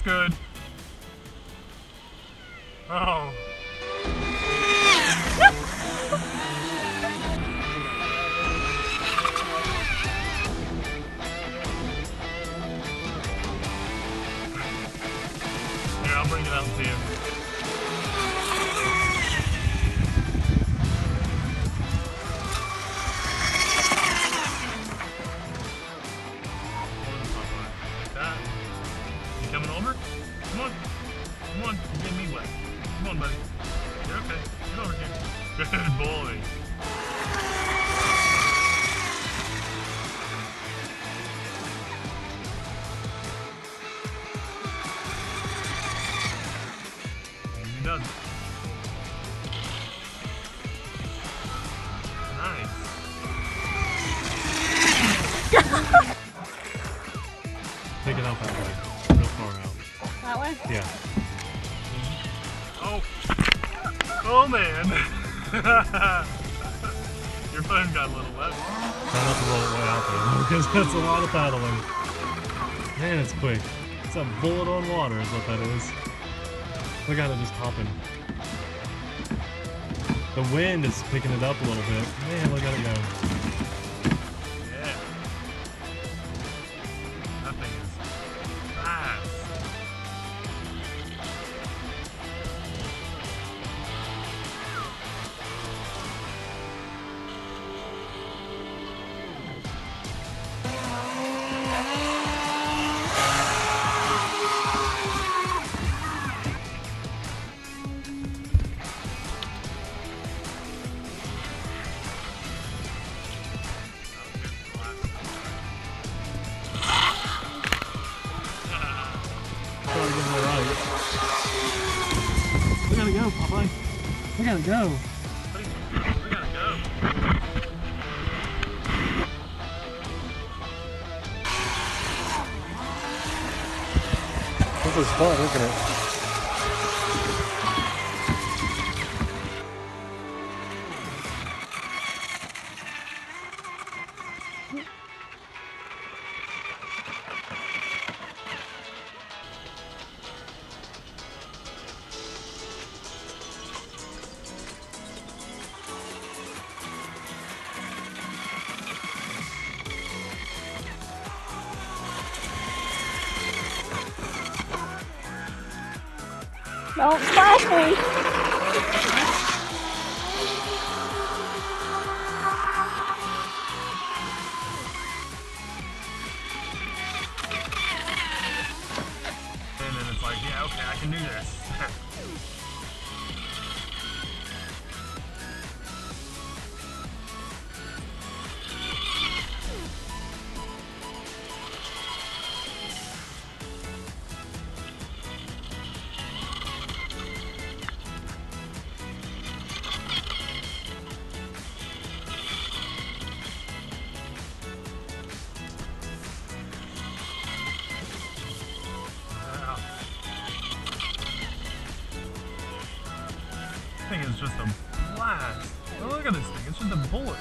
That's good. Oh. Here, I'll bring it out to you. Like that. You coming over? Come on. Come on. You're getting me wet. Come on, buddy. You're okay. Get over here. Good boy. He does it. Nice. Take it out that way. Real far out. That way? Yeah. Oh. Oh man. Your phone got a little wet. Try not to roll it way out there because that's a lot of paddling. Man, it's quick. It's a bullet on water is what that is. Look at it just hopping. The wind is picking it up a little bit. Man, look at it go. Yeah. That thing is fast. We gotta go, Popeye. We gotta go. We gotta go. This is fun, isn't it? Don't splash me! And then it's like, yeah, okay, I can do this. This thing is just a blast. Oh, look at this thing, it's just a bullet.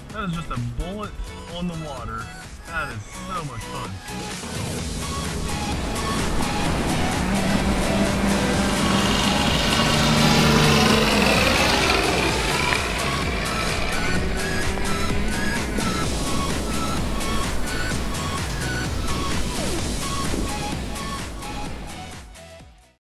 That is just a bullet on the water. That is so much fun.